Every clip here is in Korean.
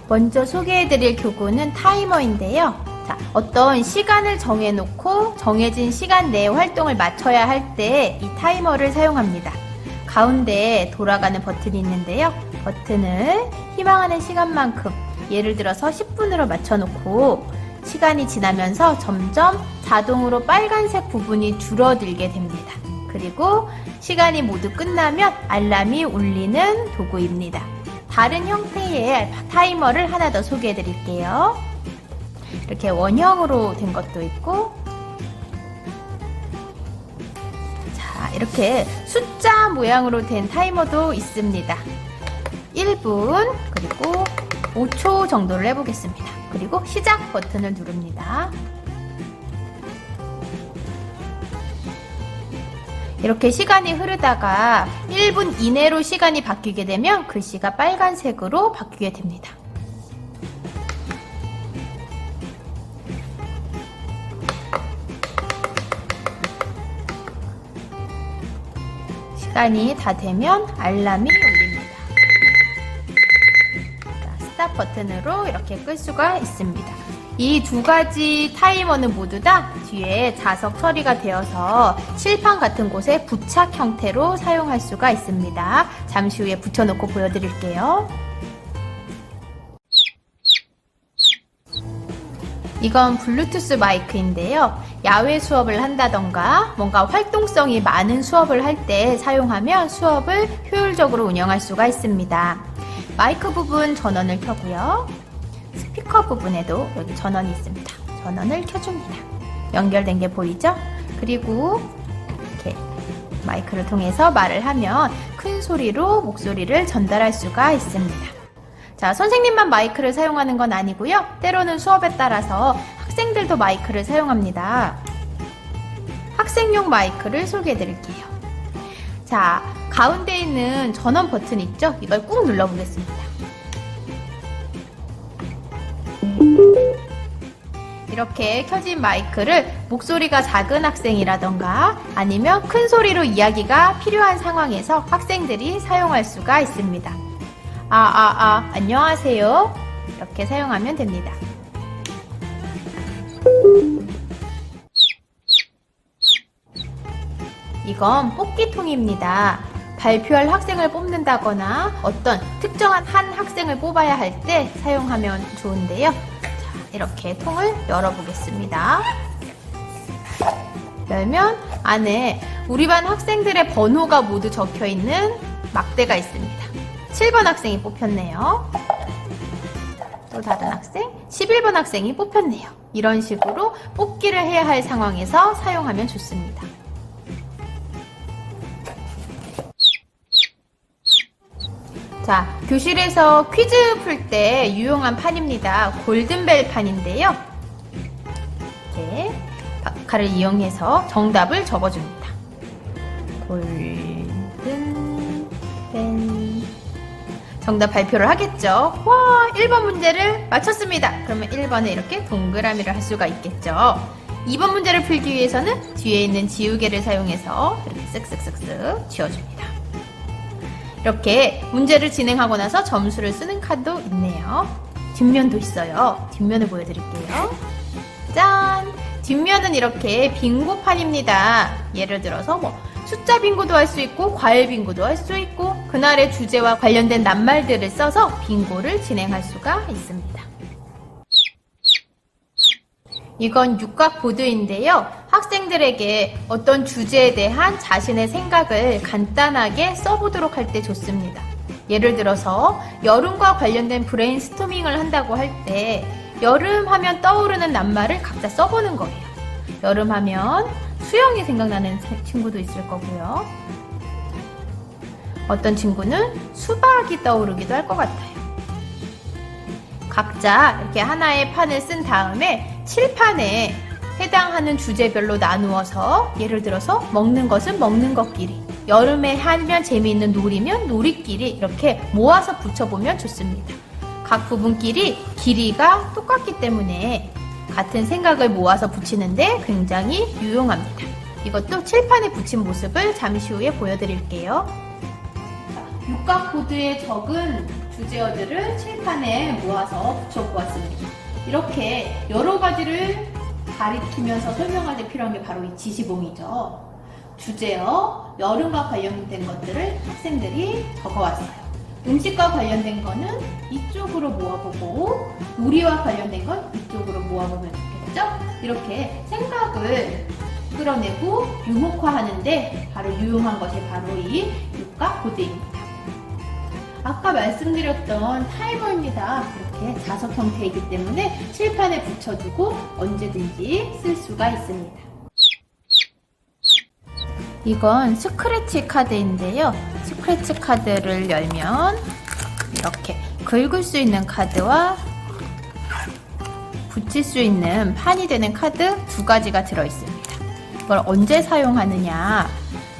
먼저 소개해드릴 교구는 타이머인데요. 자, 어떤 시간을 정해놓고 정해진 시간 내에 활동을 맞춰야 할 때 이 타이머를 사용합니다. 가운데에 돌아가는 버튼이 있는데요. 버튼을 희망하는 시간만큼, 예를 들어서 10분으로 맞춰놓고 시간이 지나면서 점점 자동으로 빨간색 부분이 줄어들게 됩니다. 그리고 시간이 모두 끝나면 알람이 울리는 도구입니다. 다른 형태의 타이머를 하나 더 소개해 드릴게요. 이렇게 원형으로 된 것도 있고, 자, 이렇게 숫자 모양으로 된 타이머도 있습니다. 1분 그리고 5초 정도를 해보겠습니다. 그리고 시작 버튼을 누릅니다. 이렇게 시간이 흐르다가 1분 이내로 시간이 바뀌게 되면 글씨가 빨간색으로 바뀌게 됩니다. 시간이 다 되면 알람이 울립니다. 자, 스탑 버튼으로 이렇게 끌 수가 있습니다. 이 두 가지 타이머는 모두 다 뒤에 자석 처리가 되어서 칠판 같은 곳에 부착 형태로 사용할 수가 있습니다. 잠시 후에 붙여놓고 보여드릴게요. 이건 블루투스 마이크인데요. 야외 수업을 한다던가 뭔가 활동성이 많은 수업을 할 때 사용하면 수업을 효율적으로 운영할 수가 있습니다. 마이크 부분 전원을 켜고요. 스피커 부분에도 여기 전원이 있습니다. 전원을 켜줍니다. 연결된 게 보이죠? 그리고 이렇게 마이크를 통해서 말을 하면 큰 소리로 목소리를 전달할 수가 있습니다. 자, 선생님만 마이크를 사용하는 건 아니고요. 때로는 수업에 따라서 학생들도 마이크를 사용합니다. 학생용 마이크를 소개해 드릴게요. 자, 가운데 있는 전원 버튼 있죠? 이걸 꾹 눌러 보겠습니다. 이렇게 켜진 마이크를 목소리가 작은 학생이라던가 아니면 큰 소리로 이야기가 필요한 상황에서 학생들이 사용할 수가 있습니다. 안녕하세요. 이렇게 사용하면 됩니다. 이건 뽑기통입니다. 발표할 학생을 뽑는다거나 어떤 특정한 한 학생을 뽑아야 할 때 사용하면 좋은데요. 자, 이렇게 통을 열어보겠습니다. 열면 안에 우리 반 학생들의 번호가 모두 적혀있는 막대가 있습니다. 7번 학생이 뽑혔네요. 또 다른 학생, 11번 학생이 뽑혔네요. 이런 식으로 뽑기를 해야 할 상황에서 사용하면 좋습니다. 자, 교실에서 퀴즈 풀 때 유용한 판입니다. 골든벨 판인데요. 이렇게 박카를 이용해서 정답을 적어줍니다. 골든벨. 정답 발표를 하겠죠. 와, 1번 문제를 맞췄습니다. 그러면 1번에 이렇게 동그라미를 할 수가 있겠죠. 2번 문제를 풀기 위해서는 뒤에 있는 지우개를 사용해서 이렇게 쓱쓱쓱쓱 지워줍니다. 이렇게 문제를 진행하고 나서 점수를 쓰는 칸도 있네요. 뒷면도 있어요. 뒷면을 보여드릴게요. 짠! 뒷면은 이렇게 빙고판입니다. 예를 들어서 숫자 빙고도 할 수 있고 과일 빙고도 할 수 있고 그날의 주제와 관련된 낱말들을 써서 빙고를 진행할 수가 있습니다. 이건 육각보드인데요. 학생들에게 어떤 주제에 대한 자신의 생각을 간단하게 써보도록 할 때 좋습니다. 예를 들어서 여름과 관련된 브레인스토밍을 한다고 할 때 여름 하면 떠오르는 낱말을 각자 써보는 거예요. 여름 하면 수영이 생각나는 친구도 있을 거고요. 어떤 친구는 수박이 떠오르기도 할 것 같아요. 각자 이렇게 하나의 판을 쓴 다음에 칠판에 해당하는 주제별로 나누어서 예를 들어서 먹는 것은 먹는 것끼리, 여름에 하면 재미있는 놀이면 놀이끼리 이렇게 모아서 붙여보면 좋습니다. 각 부분끼리 길이가 똑같기 때문에 같은 생각을 모아서 붙이는데 굉장히 유용합니다. 이것도 칠판에 붙인 모습을 잠시 후에 보여드릴게요. 육각보드에 적은 주제어들을 칠판에 모아서 붙여보았습니다. 이렇게 여러 가지를 가리키면서 설명할 때 필요한 게 바로 이 지시봉이죠. 주제어, 여름과 관련된 것들을 학생들이 적어왔어요. 음식과 관련된 거는 이쪽으로 모아보고 우리와 관련된 건 이쪽으로 모아보면 좋겠죠? 이렇게 생각을 끌어내고 유목화하는데 바로 유용한 것이 바로 이 육과 보드입니다. 아까 말씀드렸던 타이머입니다. 이렇게 자석 형태이기 때문에 칠판에 붙여두고 언제든지 쓸 수가 있습니다. 이건 스크래치 카드인데요. 스크래치 카드를 열면 이렇게 긁을 수 있는 카드와 붙일 수 있는 판이 되는 카드 두 가지가 들어있습니다. 이걸 언제 사용하느냐?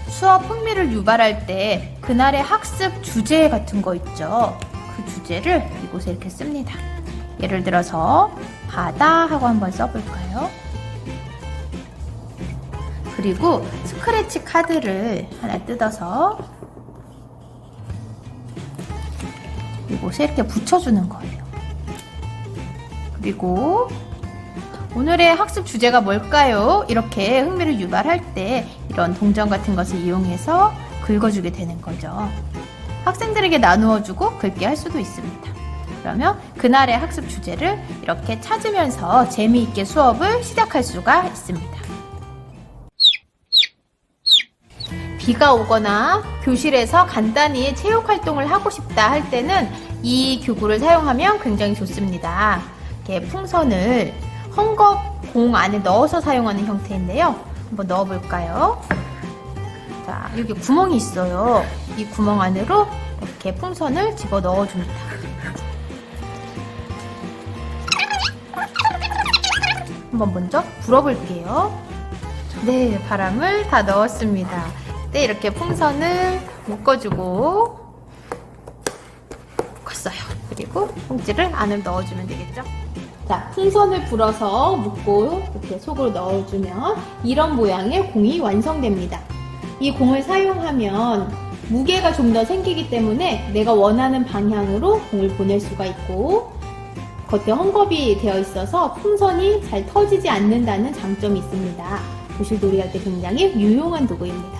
수업 흥미를 유발할 때 그날의 학습 주제 같은 거 있죠. 그 주제를 이곳에 이렇게 씁니다. 예를 들어서 바다 하고 한번 써볼까요? 그리고 스크래치 카드를 하나 뜯어서 이곳에 이렇게 붙여주는 거예요. 그리고 오늘의 학습 주제가 뭘까요? 이렇게 흥미를 유발할 때 이런 동전 같은 것을 이용해서 긁어주게 되는 거죠. 학생들에게 나누어주고 긁게 할 수도 있습니다. 그러면 그날의 학습 주제를 이렇게 찾으면서 재미있게 수업을 시작할 수가 있습니다. 비가 오거나 교실에서 간단히 체육 활동을 하고 싶다 할 때는 이 교구를 사용하면 굉장히 좋습니다. 이렇게 풍선을 헝겊 공 안에 넣어서 사용하는 형태인데요. 한번 넣어볼까요? 자, 여기 구멍이 있어요. 이 구멍 안으로 이렇게 풍선을 집어 넣어줍니다. 한번 먼저 불어볼게요. 네, 바람을 다 넣었습니다. 네, 이렇게 풍선을 묶어주고 묶었어요. 그리고 봉지를 안을 넣어주면 되겠죠? 자, 풍선을 불어서 묶고 이렇게 속으로 넣어주면 이런 모양의 공이 완성됩니다. 이 공을 사용하면 무게가 좀 더 생기기 때문에 내가 원하는 방향으로 공을 보낼 수가 있고 겉에 헝겊이 되어 있어서 풍선이 잘 터지지 않는다는 장점이 있습니다. 교실놀이 할 때 굉장히 유용한 도구입니다.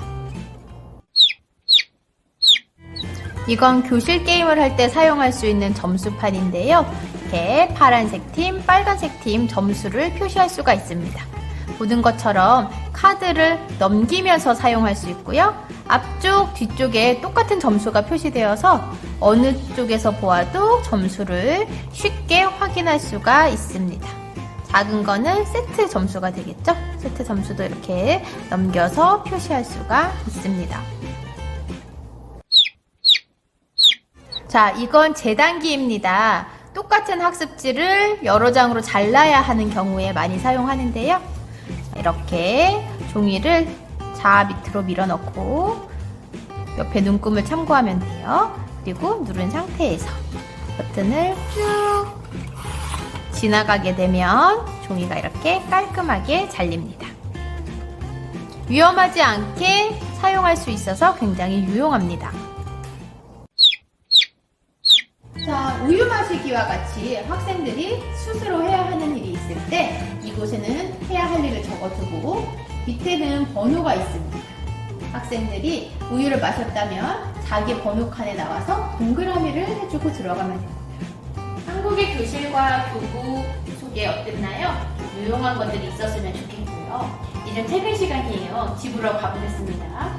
이건 교실 게임을 할 때 사용할 수 있는 점수판인데요. 이렇게 파란색 팀, 빨간색 팀 점수를 표시할 수가 있습니다. 보는 것처럼 카드를 넘기면서 사용할 수 있고요. 앞쪽, 뒤쪽에 똑같은 점수가 표시되어서 어느 쪽에서 보아도 점수를 쉽게 확인할 수가 있습니다. 작은 거는 세트 점수가 되겠죠? 세트 점수도 이렇게 넘겨서 표시할 수가 있습니다. 자, 이건 재단기입니다. 똑같은 학습지를 여러 장으로 잘라야 하는 경우에 많이 사용하는데요. 이렇게 종이를 좌 밑으로 밀어넣고 옆에 눈금을 참고하면 돼요. 그리고 누른 상태에서 버튼을 쭉 지나가게 되면 종이가 이렇게 깔끔하게 잘립니다. 위험하지 않게 사용할 수 있어서 굉장히 유용합니다. 자, 우유 마시기와 같이 학생들이 스스로 해야 하는 일이 있을 때 이곳에는 해야 할 일을 적어두고 밑에는 번호가 있습니다. 학생들이 우유를 마셨다면 자기 번호칸에 나와서 동그라미를 해주고 들어가면 됩니다. 한국의 교실과 교구 소개 어땠나요? 유용한 것들이 있었으면 좋겠고요. 이제 퇴근 시간이에요. 집으로 가보겠습니다.